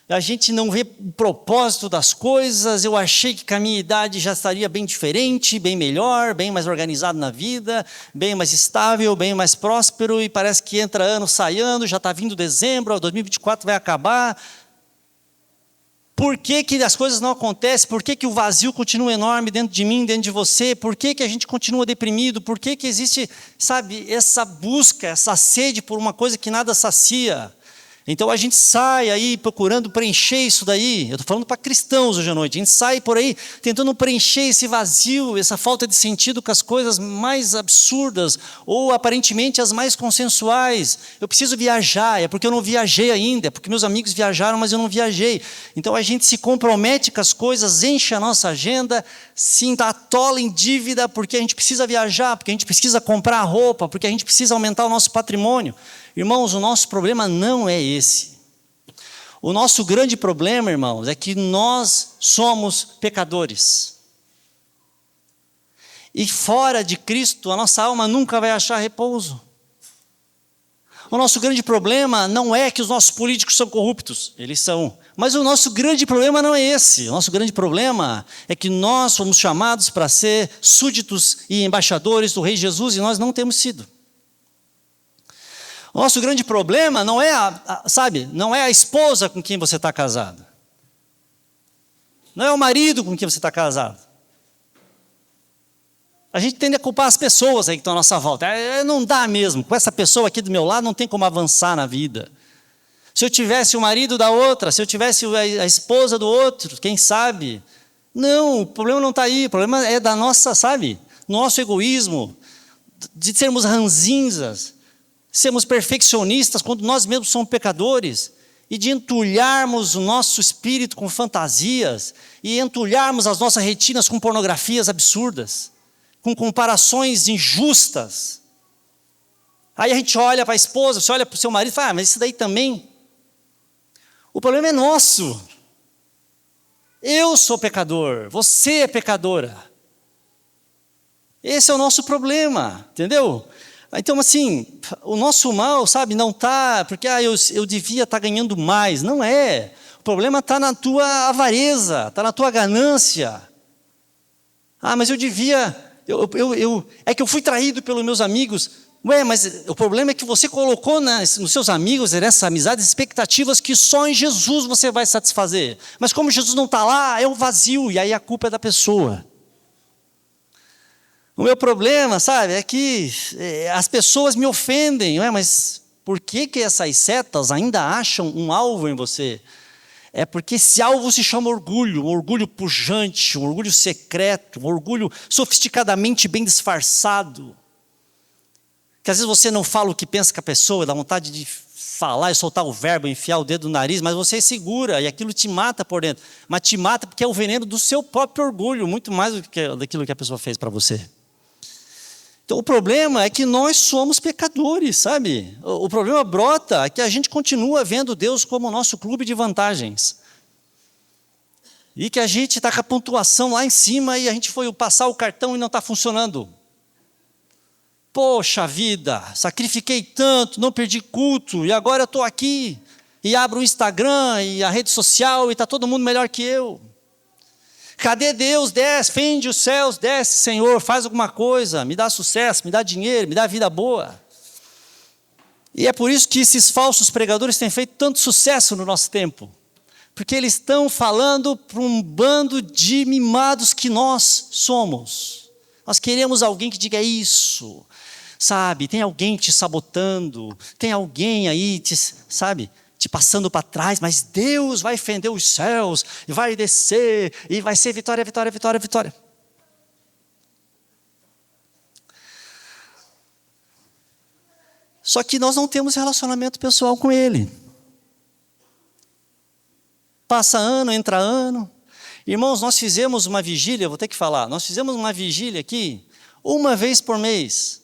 A gente não vê o propósito das coisas. Eu achei que com a minha idade já estaria bem diferente, bem melhor, bem mais organizado na vida, bem mais estável, bem mais próspero, e parece que entra ano, sai ano, já está vindo dezembro, 2024 vai acabar. Por que que as coisas não acontecem? Por que que o vazio continua enorme dentro de mim, dentro de você? Por que que a gente continua deprimido? Por que que existe, essa busca, essa sede por uma coisa que nada sacia? Então a gente sai aí procurando preencher isso daí. Eu estou falando para cristãos hoje à noite. A gente sai por aí tentando preencher esse vazio, essa falta de sentido com as coisas mais absurdas ou aparentemente as mais consensuais. Eu preciso viajar, é porque eu não viajei ainda, é porque meus amigos viajaram, mas eu não viajei. Então a gente se compromete com as coisas, enche a nossa agenda, se atola em dívida porque a gente precisa viajar, porque a gente precisa comprar roupa, porque a gente precisa aumentar o nosso patrimônio. Irmãos, o nosso problema não é esse. O nosso grande problema, irmãos, é que nós somos pecadores. E fora de Cristo, a nossa alma nunca vai achar repouso. O nosso grande problema não é que os nossos políticos são corruptos, eles são. Mas o nosso grande problema não é esse. O nosso grande problema é que nós fomos chamados para ser súditos e embaixadores do Rei Jesus e nós não temos sido. O nosso grande problema não é não é a esposa com quem você está casado. Não é o marido com quem você está casado. A gente tende a culpar as pessoas aí que estão à nossa volta. Não dá mesmo. Com essa pessoa aqui do meu lado não tem como avançar na vida. Se eu tivesse o marido da outra, se eu tivesse a esposa do outro, quem sabe? Não, o problema não está aí, o problema é da nossa, sabe? Nosso egoísmo, de sermos ranzinzas, sermos perfeccionistas quando nós mesmos somos pecadores, e de entulharmos o nosso espírito com fantasias, e entulharmos as nossas retinas com pornografias absurdas, com comparações injustas. Aí a gente olha para a esposa, você olha para o seu marido e fala, mas isso daí também. O problema é nosso. Eu sou pecador, você é pecadora. Esse é o nosso problema, entendeu? Então, assim, o nosso mal, sabe, não está, porque eu devia estar ganhando mais. Não é. O problema está na tua avareza, está na tua ganância. Mas eu devia, é que eu fui traído pelos meus amigos. Ué, mas o problema é que você colocou nos seus amigos, nessas amizades, expectativas que só em Jesus você vai satisfazer. Mas como Jesus não está lá, é um vazio, e aí a culpa é da pessoa. O meu problema, sabe, é que as pessoas me ofendem. Ué, mas por que essas setas ainda acham um alvo em você? É porque esse alvo se chama orgulho, um orgulho pujante, um orgulho secreto, um orgulho sofisticadamente bem disfarçado. Que às vezes você não fala o que pensa com a pessoa, dá vontade de falar e soltar o verbo, enfiar o dedo no nariz, mas você segura e aquilo te mata por dentro. Mas te mata porque é o veneno do seu próprio orgulho, muito mais do que daquilo que a pessoa fez para você. Então o problema é que nós somos pecadores, sabe? O problema brota é que a gente continua vendo Deus como o nosso clube de vantagens. E que a gente está com a pontuação lá em cima e a gente foi passar o cartão e não está funcionando. Poxa vida, sacrifiquei tanto, não perdi culto, e agora eu estou aqui, e abro o Instagram e a rede social, e está todo mundo melhor que eu. Cadê Deus? Desce, fende os céus, desce, Senhor, faz alguma coisa, me dá sucesso, me dá dinheiro, me dá vida boa. E é por isso que esses falsos pregadores têm feito tanto sucesso no nosso tempo, porque eles estão falando para um bando de mimados que nós somos. Nós queremos alguém que diga isso. Sabe, tem alguém te sabotando, tem alguém aí, te passando para trás, mas Deus vai fender os céus, e vai descer, e vai ser vitória, vitória, vitória, vitória. Só que nós não temos relacionamento pessoal com Ele. Passa ano, entra ano. Irmãos, nós fizemos uma vigília, vou ter que falar, nós fizemos uma vigília aqui, uma vez por mês.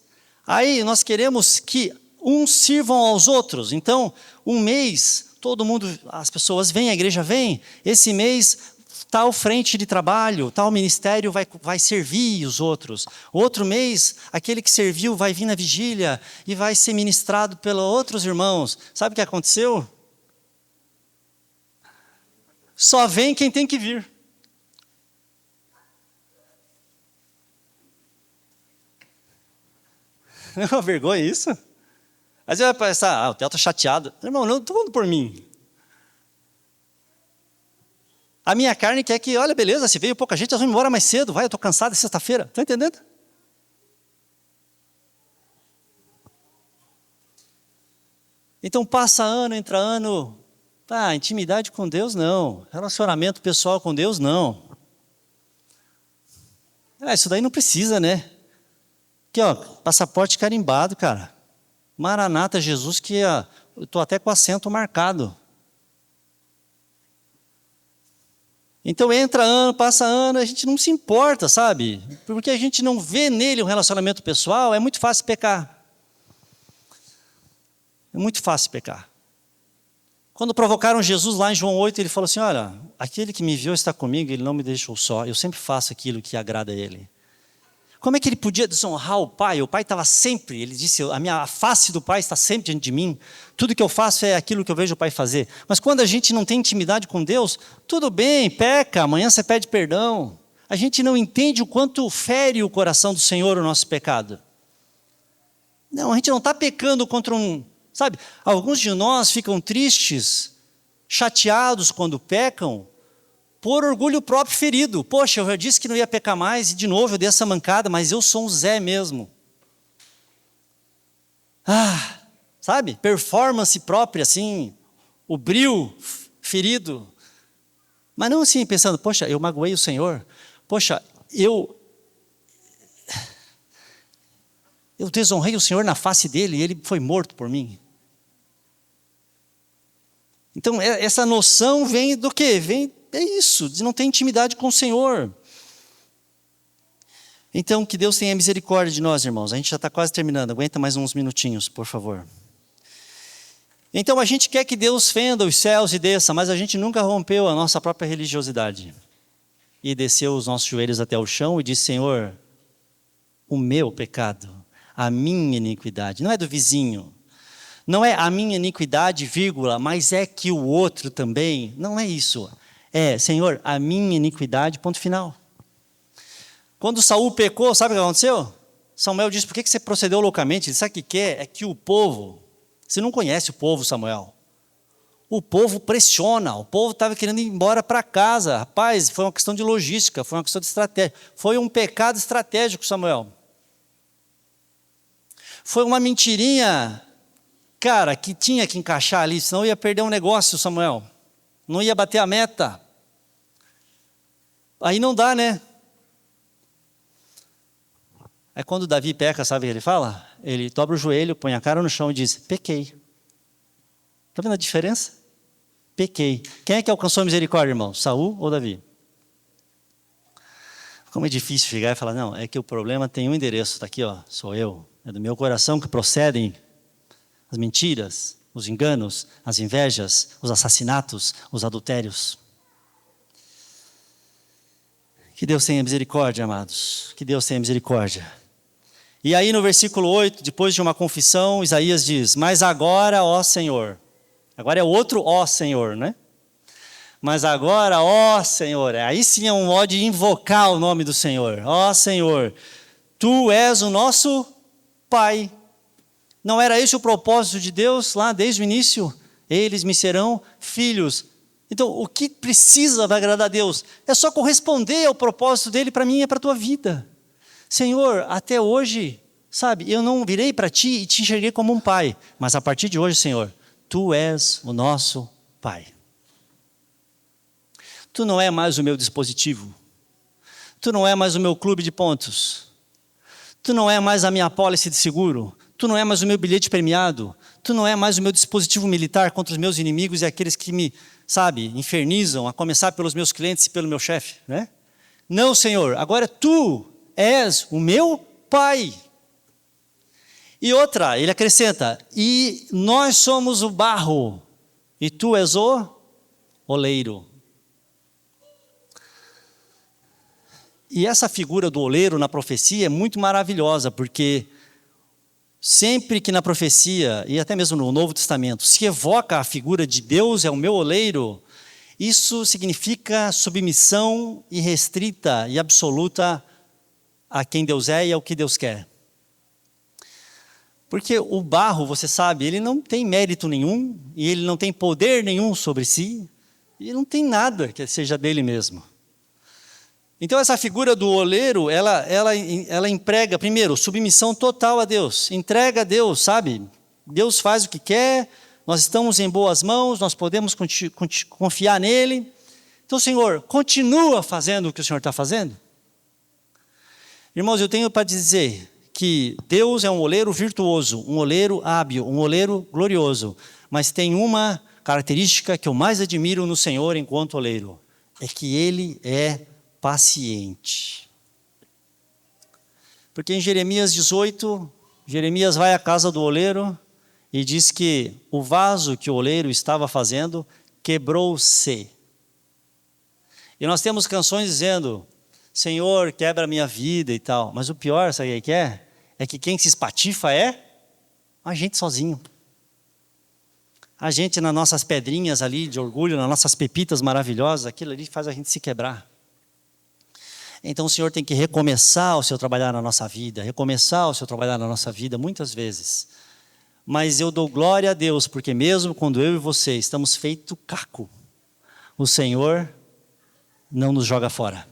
Aí nós queremos que uns sirvam aos outros. Então, um mês, todo mundo, as pessoas vêm, a igreja vem. Esse mês, tal frente de trabalho, tal ministério vai servir os outros. Outro mês, aquele que serviu vai vir na vigília e vai ser ministrado pelos outros irmãos. Sabe o que aconteceu? Só vem quem tem que vir. Não é uma vergonha isso? Aí você vai pensar, o Theo está chateado. Irmão, não estou falando por mim. A minha carne quer que, olha, beleza, se veio pouca gente, nós vamos embora mais cedo. Vai, eu estou cansado, é sexta-feira. Está entendendo? Então passa ano, entra ano. Intimidade com Deus, não. Relacionamento pessoal com Deus, não. Isso daí não precisa, né? Aqui, ó, passaporte carimbado, cara. Maranata, Jesus, que eu estou até com assento marcado. Então entra ano, passa ano, a gente não se importa, sabe? Porque a gente não vê nele um relacionamento pessoal, é muito fácil pecar. É muito fácil pecar. Quando provocaram Jesus lá em João 8, ele falou assim, olha, aquele que me viu está comigo, ele não me deixou só, eu sempre faço aquilo que agrada a ele. Como é que ele podia desonrar o Pai? O Pai estava sempre, ele disse, a face do Pai está sempre diante de mim. Tudo que eu faço é aquilo que eu vejo o Pai fazer. Mas quando a gente não tem intimidade com Deus, tudo bem, peca, amanhã você pede perdão. A gente não entende o quanto fere o coração do Senhor o nosso pecado. Não, a gente não está pecando contra sabe, alguns de nós ficam tristes, chateados quando pecam, por orgulho próprio ferido. Poxa, eu já disse que não ia pecar mais, e de novo eu dei essa mancada, mas eu sou um Zé mesmo. Sabe, performance própria assim, o bril ferido. Mas não assim, pensando, poxa, eu magoei o Senhor. Poxa, eu desonrei o Senhor na face dele e ele foi morto por mim. Então, essa noção vem do quê? É isso, de não ter intimidade com o Senhor. Então, que Deus tenha misericórdia de nós, irmãos. A gente já está quase terminando, aguenta mais uns minutinhos, por favor. Então, a gente quer que Deus fenda os céus e desça, mas a gente nunca rompeu a nossa própria religiosidade. E desceu os nossos joelhos até o chão e disse, Senhor, o meu pecado, a minha iniquidade, não é do vizinho, não é a minha iniquidade, vírgula, mas é que o outro também, não é isso. É, Senhor, a minha iniquidade, ponto final. Quando Saul pecou, sabe o que aconteceu? Samuel disse, por que você procedeu loucamente? Ele disse, sabe o que quer? É que o povo, você não conhece o povo, Samuel. O povo pressiona, o povo estava querendo ir embora para casa. Rapaz, foi uma questão de logística, foi uma questão de estratégia. Foi um pecado estratégico, Samuel. Foi uma mentirinha, cara, que tinha que encaixar ali, senão ia perder um negócio, Samuel. Não ia bater a meta. Aí não dá, né? Aí quando Davi peca, sabe o que ele fala? Ele dobra o joelho, põe a cara no chão e diz, pequei. Está vendo a diferença? Pequei. Quem é que alcançou a misericórdia, irmão? Saul ou Davi? Como é difícil chegar e falar, não, é que o problema tem um endereço, está aqui, ó, sou eu. É do meu coração que procedem as mentiras, os enganos, as invejas, os assassinatos, os adultérios. Que Deus tenha misericórdia, amados. Que Deus tenha misericórdia. E aí no versículo 8, depois de uma confissão, Isaías diz, mas agora, ó Senhor. Agora é outro ó Senhor, né? Mas agora, ó Senhor, aí sim é um modo de invocar o nome do Senhor. Ó Senhor, Tu és o nosso Pai. Não era esse o propósito de Deus lá desde o início? Eles me serão filhos. Então, o que precisa para agradar a Deus? É só corresponder ao propósito dele para mim e para a tua vida. Senhor, até hoje, sabe, eu não virei para ti e te enxerguei como um pai. Mas a partir de hoje, Senhor, Tu és o nosso Pai. Tu não é mais o meu dispositivo. Tu não é mais o meu clube de pontos. Tu não é mais a minha apólice de seguro. Tu não é mais o meu bilhete premiado. Tu não é mais o meu dispositivo militar contra os meus inimigos e aqueles que me, sabe, infernizam, a começar pelos meus clientes e pelo meu chefe, né? Não, Senhor, agora Tu és o meu Pai. E outra, ele acrescenta, e nós somos o barro, e Tu és o oleiro. E essa figura do oleiro na profecia é muito maravilhosa, porque sempre que na profecia, e até mesmo no Novo Testamento, se evoca a figura de Deus é o meu oleiro, isso significa submissão irrestrita e absoluta a quem Deus é e ao que Deus quer. Porque o barro, você sabe, ele não tem mérito nenhum, e ele não tem poder nenhum sobre si, e não tem nada que seja dele mesmo. Então essa figura do oleiro, ela emprega, primeiro, submissão total a Deus, entrega a Deus, sabe? Deus faz o que quer, nós estamos em boas mãos, nós podemos confiar nele. Então, Senhor, continua fazendo o que o Senhor está fazendo. Irmãos, eu tenho para dizer que Deus é um oleiro virtuoso, um oleiro hábil, um oleiro glorioso, mas tem uma característica que eu mais admiro no Senhor enquanto oleiro, é que Ele é paciente. Porque em Jeremias 18, Jeremias vai à casa do oleiro e diz que o vaso que o oleiro estava fazendo quebrou-se. E nós temos canções dizendo, Senhor, quebra a minha vida e tal. Mas o pior, sabe o que é? É que quem se espatifa é a gente sozinho. A gente nas nossas pedrinhas ali de orgulho, nas nossas pepitas maravilhosas, aquilo ali faz a gente se quebrar. Então o Senhor tem que recomeçar o seu trabalhar na nossa vida, recomeçar o seu trabalhar na nossa vida muitas vezes. Mas eu dou glória a Deus, porque mesmo quando eu e você estamos feito caco, o Senhor não nos joga fora.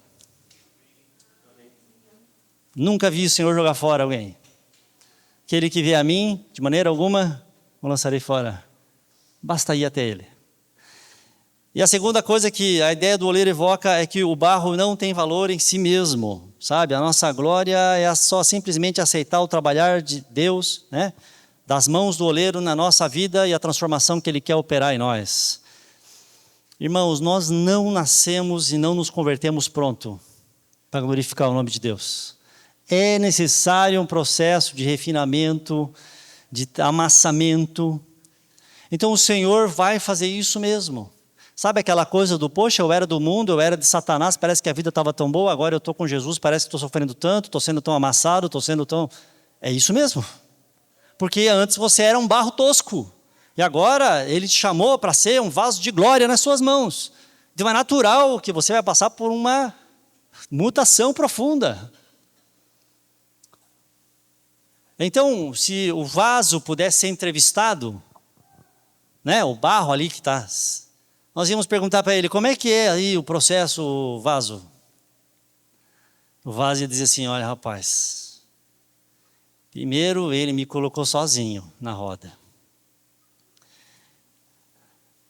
Nunca vi o Senhor jogar fora alguém. Aquele que vê a mim, de maneira alguma, o lançarei fora. Basta ir até Ele. E a segunda coisa que a ideia do oleiro evoca é que o barro não tem valor em si mesmo, sabe? A nossa glória é só simplesmente aceitar o trabalhar de Deus, né? Das mãos do oleiro na nossa vida e a transformação que Ele quer operar em nós. Irmãos, nós não nascemos e não nos convertemos pronto para glorificar o nome de Deus. É necessário um processo de refinamento, de amassamento. Então o Senhor vai fazer isso mesmo. Sabe aquela coisa do, poxa, eu era do mundo, eu era de Satanás, parece que a vida estava tão boa, agora eu estou com Jesus, parece que estou sofrendo tanto, estou sendo tão amassado, estou sendo tão... É isso mesmo. Porque antes você era um barro tosco. E agora Ele te chamou para ser um vaso de glória nas suas mãos. Então é natural que você vai passar por uma mutação profunda. Então, se o vaso pudesse ser entrevistado, né, o barro ali que está... Nós íamos perguntar para ele, como é que é aí o processo, o vaso? O vaso ia dizer assim, olha rapaz, primeiro ele me colocou sozinho na roda.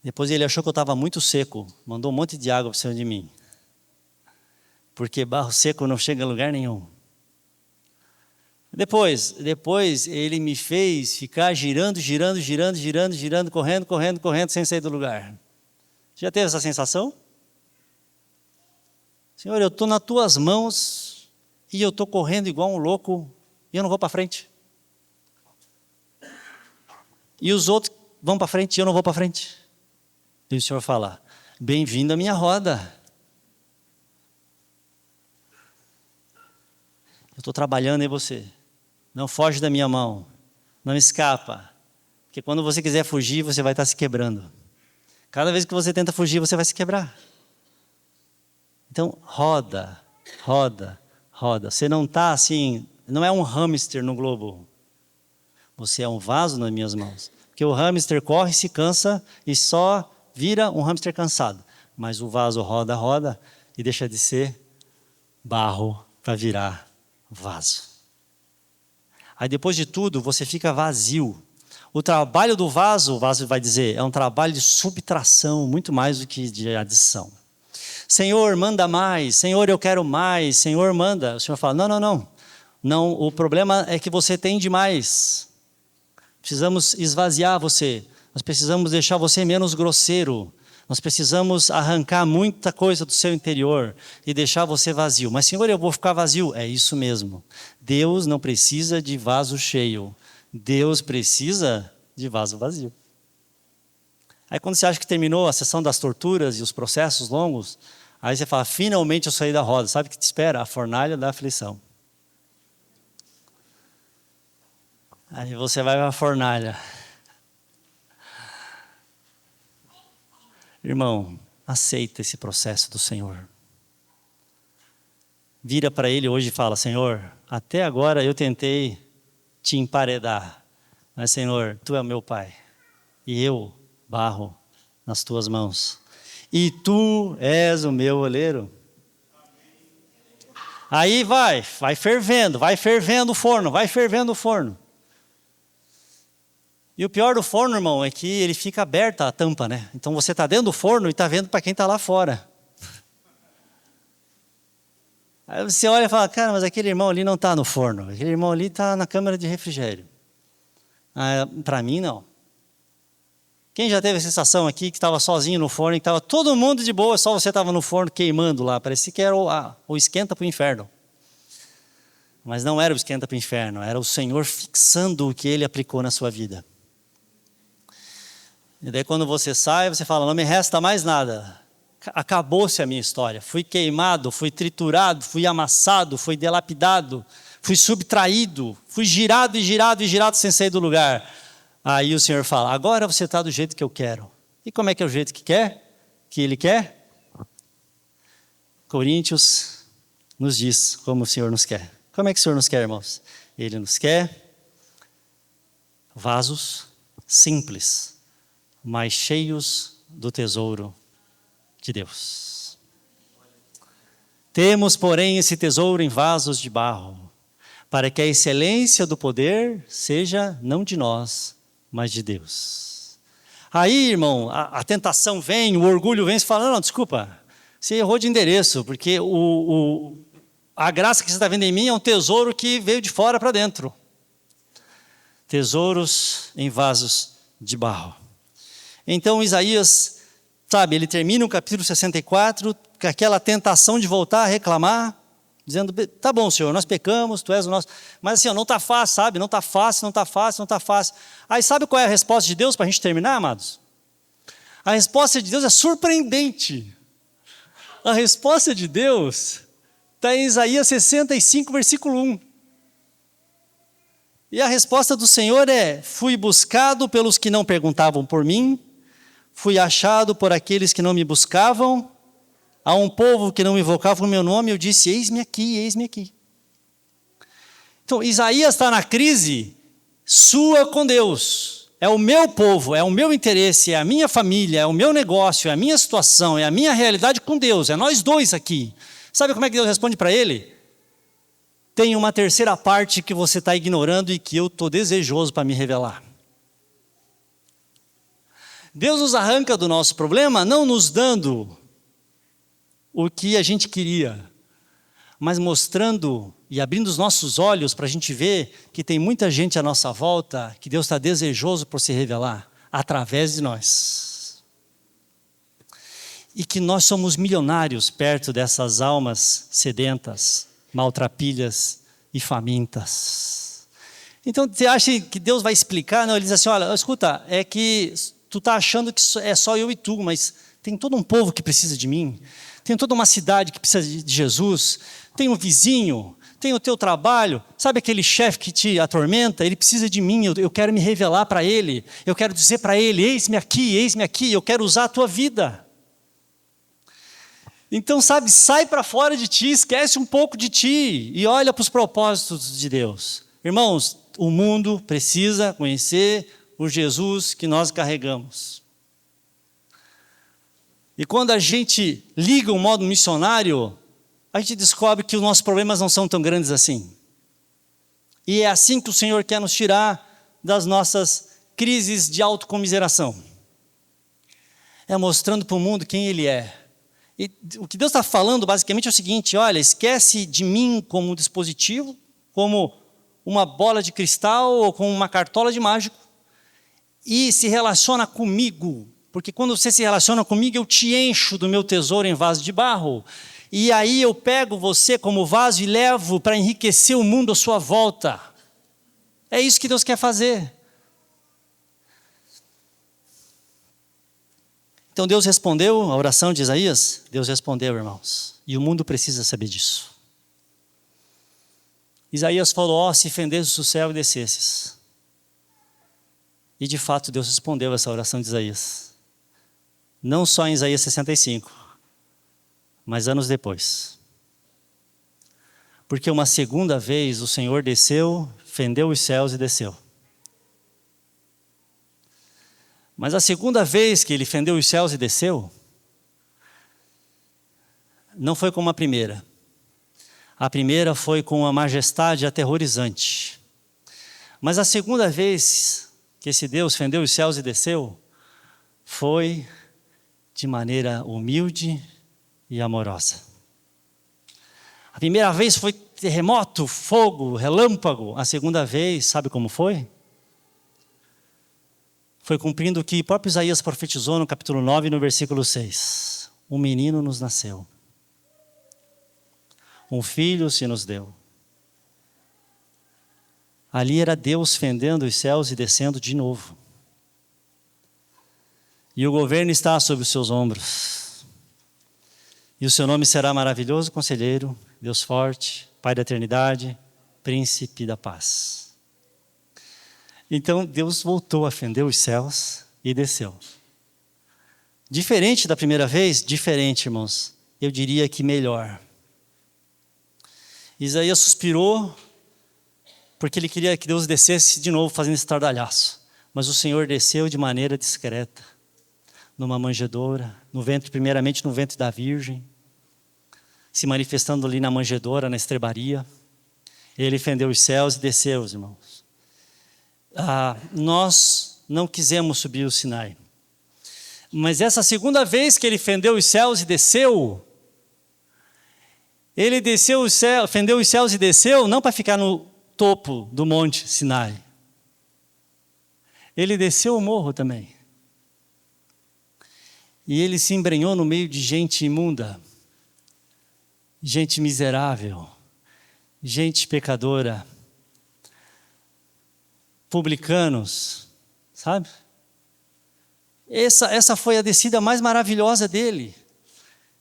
Depois ele achou que eu estava muito seco, mandou um monte de água para cima de mim. Porque barro seco não chega a lugar nenhum. Depois ele me fez ficar girando, correndo, sem sair do lugar. Já teve essa sensação? Senhor, eu estou nas tuas mãos e eu estou correndo igual um louco e eu não vou para frente. E os outros vão para frente e eu não vou para frente. E o Senhor fala, bem-vindo à minha roda. Eu estou trabalhando em você. Não foge da minha mão. Não escapa. Porque quando você quiser fugir, você vai estar se quebrando. Cada vez que você tenta fugir, você vai se quebrar. Então, roda. Você não está assim, não é um hamster no globo. Você é um vaso nas minhas mãos. Porque o hamster corre, se cansa e só vira um hamster cansado. Mas o vaso roda e deixa de ser barro para virar vaso. Aí depois de tudo, você fica vazio. O trabalho do vaso, o vaso vai dizer, é um trabalho de subtração, muito mais do que de adição. Senhor, manda mais. Senhor, eu quero mais. Senhor, manda. O Senhor fala, não, o problema é que você tem demais. Precisamos esvaziar você. Nós precisamos deixar você menos grosseiro. Nós precisamos arrancar muita coisa do seu interior e deixar você vazio. Mas, Senhor, eu vou ficar vazio? É isso mesmo. Deus não precisa de vaso cheio. Deus precisa de vaso vazio. Aí quando você acha que terminou a sessão das torturas e os processos longos, aí você fala, finalmente eu saí da roda. Sabe o que te espera? A fornalha da aflição. Aí você vai para a fornalha. Irmão, aceita esse processo do Senhor. Vira para Ele hoje e fala, Senhor, até agora eu tentei te emparedar, mas Senhor, Tu é o meu Pai, e eu, barro, nas Tuas mãos, e Tu és o meu oleiro. Aí vai fervendo o forno, E o pior do forno, irmão, é que ele fica aberta a tampa, né? Então você está dentro do forno e está vendo para quem está lá fora. Aí você olha e fala, cara, mas aquele irmão ali não está no forno. Aquele irmão ali está na câmara de refrigério. Para mim, não. Quem já teve a sensação aqui que estava sozinho no forno e que estava todo mundo de boa, só você estava no forno queimando lá. Parecia que era o esquenta para o inferno. Mas não era o esquenta para o inferno, era o Senhor fixando o que Ele aplicou na sua vida. E daí quando você sai, você fala, não me resta mais nada. Acabou-se a minha história. Fui queimado, fui triturado, fui amassado, fui dilapidado, fui subtraído, fui girado sem sair do lugar. Aí o Senhor fala, agora você está do jeito que eu quero. E como é que é o jeito que Ele quer? Coríntios nos diz como o Senhor nos quer. Como é que o Senhor nos quer, irmãos? Ele nos quer vasos simples, mas cheios do tesouro de Deus. Temos, porém, esse tesouro em vasos de barro, para que a excelência do poder seja não de nós, mas de Deus. Aí, irmão, a tentação vem, o orgulho vem, você fala, não, desculpa, você errou de endereço, porque a graça que você está vendo em mim é um tesouro que veio de fora para dentro. Tesouros em vasos de barro. Então, Isaías, sabe, ele termina o capítulo 64 com aquela tentação de voltar a reclamar, dizendo, tá bom, Senhor, nós pecamos, Tu és o nosso... Mas assim, não está fácil, sabe? Não está fácil, não está fácil, não está fácil. Aí sabe qual é a resposta de Deus para a gente terminar, amados? A resposta de Deus é surpreendente. A resposta de Deus está em Isaías 65, versículo 1. E a resposta do Senhor é, fui buscado pelos que não perguntavam por mim, fui achado por aqueles que não me buscavam, a um povo que não invocava o meu nome, eu disse, eis-me aqui, eis-me aqui. Então, Isaías está na crise sua com Deus. É o meu povo, é o meu interesse, é a minha família, é o meu negócio, é a minha situação, é a minha realidade com Deus. É nós dois aqui. Sabe como é que Deus responde para ele? Tem uma terceira parte que você está ignorando e que eu estou desejoso para me revelar. Deus nos arranca do nosso problema, não nos dando o que a gente queria, mas mostrando e abrindo os nossos olhos para a gente ver que tem muita gente à nossa volta, que Deus está desejoso por se revelar através de nós. E que nós somos milionários perto dessas almas sedentas, maltrapilhas e famintas. Então você acha que Deus vai explicar? Não, ele diz assim, olha, escuta, é que tu está achando que é só eu e tu, mas tem todo um povo que precisa de mim, tem toda uma cidade que precisa de Jesus, tem um vizinho, tem o teu trabalho, sabe aquele chefe que te atormenta? Ele precisa de mim, eu quero me revelar para ele, eu quero dizer para ele, eis-me aqui, eu quero usar a tua vida. Então, sabe, sai para fora de ti, esquece um pouco de ti e olha para os propósitos de Deus. Irmãos, o mundo precisa conhecer o Jesus que nós carregamos. E quando a gente liga o modo missionário, a gente descobre que os nossos problemas não são tão grandes assim. E é assim que o Senhor quer nos tirar das nossas crises de autocomiseração. É mostrando para o mundo quem Ele é. E o que Deus está falando basicamente é o seguinte, olha, esquece de mim como um dispositivo, como uma bola de cristal ou como uma cartola de mágico e se relaciona comigo, porque quando você se relaciona comigo eu te encho do meu tesouro em vaso de barro e aí eu pego você como vaso e levo para enriquecer o mundo à sua volta. É isso que Deus quer fazer. Então Deus respondeu a oração de Isaías? Deus respondeu, irmãos. E o mundo precisa saber disso. Isaías falou, ó, se fendesses o céu e descesses. E de fato Deus respondeu essa oração de Isaías. Não só em Isaías 65, mas anos depois. Porque uma segunda vez o Senhor desceu, fendeu os céus e desceu. Mas a segunda vez que ele fendeu os céus e desceu, não foi como a primeira. A primeira foi com uma majestade aterrorizante. Mas a segunda vez que esse Deus fendeu os céus e desceu, foi de maneira humilde e amorosa. A primeira vez foi terremoto, fogo, relâmpago. A segunda vez, sabe como foi? Foi cumprindo o que o próprio Isaías profetizou no capítulo 9, no versículo 6. Um menino nos nasceu. Um filho se nos deu. Ali era Deus fendendo os céus e descendo de novo. E o governo está sobre os seus ombros. E o seu nome será maravilhoso conselheiro, Deus forte, Pai da eternidade, príncipe da paz. Então Deus voltou a fender os céus e desceu. Diferente da primeira vez? Diferente, irmãos. Eu diria que melhor. Isaías suspirou porque ele queria que Deus descesse de novo fazendo esse estardalhaço. Mas o Senhor desceu de maneira discreta, numa manjedoura, no ventre, primeiramente no ventre da Virgem, se manifestando ali na manjedoura, na estrebaria. Ele fendeu os céus e desceu, irmãos. Nós não quisemos subir o Sinai. Mas essa segunda vez que ele fendeu os céus e desceu, ele fendeu os céus e desceu, não para ficar no topo do monte Sinai. Ele desceu o morro também. E ele se embrenhou no meio de gente imunda, gente miserável, gente pecadora, publicanos, sabe? Essa foi a descida mais maravilhosa dele.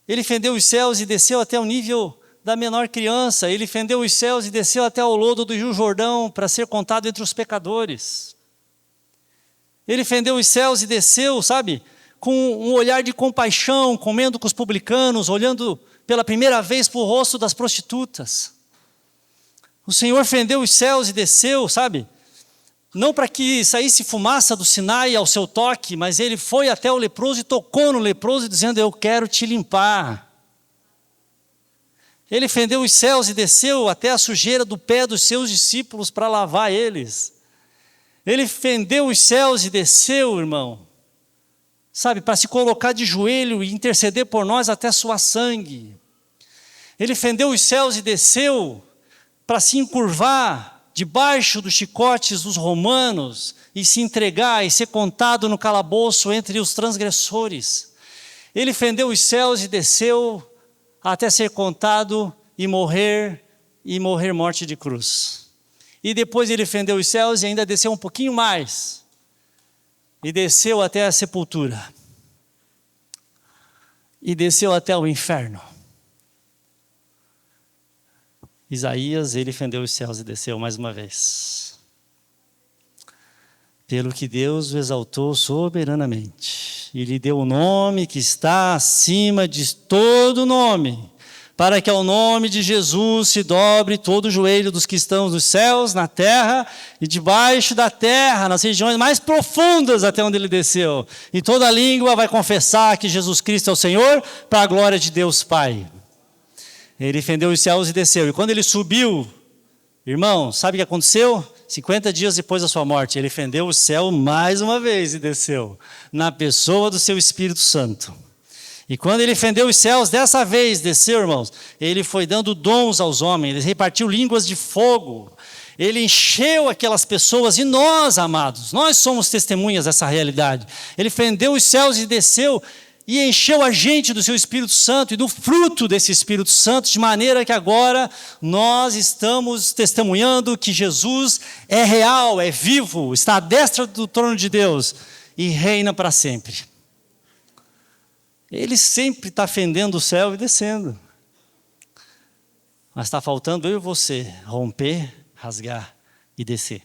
Ele fendeu os céus e desceu até o nível da menor criança. Ele fendeu os céus e desceu até o lodo do Rio Jordão para ser contado entre os pecadores. Ele fendeu os céus e desceu, sabe, com um olhar de compaixão, comendo com os publicanos, olhando pela primeira vez para o rosto das prostitutas. O Senhor fendeu os céus e desceu, sabe, não para que saísse fumaça do Sinai ao seu toque, mas ele foi até o leproso e tocou no leproso, dizendo: eu quero te limpar. Ele fendeu os céus e desceu até a sujeira do pé dos seus discípulos para lavar eles. Ele fendeu os céus e desceu, irmão, sabe, para se colocar de joelho e interceder por nós até suar sangue. Ele fendeu os céus e desceu para se encurvar debaixo dos chicotes dos romanos e se entregar e ser contado no calabouço entre os transgressores. Ele fendeu os céus e desceu até ser contado e morrer morte de cruz. E depois ele fendeu os céus e ainda desceu um pouquinho mais. E desceu até a sepultura. E desceu até o inferno. Isaías, ele fendeu os céus e desceu mais uma vez. Pelo que Deus o exaltou soberanamente. E lhe deu o nome que está acima de todo nome, para que ao nome de Jesus se dobre todo o joelho dos que estão nos céus, na terra e debaixo da terra, nas regiões mais profundas até onde ele desceu. E toda língua vai confessar que Jesus Cristo é o Senhor, para a glória de Deus Pai. Ele fendeu os céus e desceu. E quando ele subiu, irmão, sabe o que aconteceu? 50 dias depois da sua morte, ele fendeu o céu mais uma vez e desceu, na pessoa do seu Espírito Santo. E quando ele fendeu os céus, dessa vez desceu, irmãos, ele foi dando dons aos homens, ele repartiu línguas de fogo, ele encheu aquelas pessoas, e nós, amados, nós somos testemunhas dessa realidade. Ele fendeu os céus e desceu, e encheu a gente do seu Espírito Santo e do fruto desse Espírito Santo, de maneira que agora nós estamos testemunhando que Jesus é real, é vivo, está à destra do trono de Deus e reina para sempre. Ele sempre está fendendo o céu e descendo. Mas está faltando eu e você romper, rasgar e descer.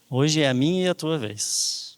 Hoje é a minha e a tua vez.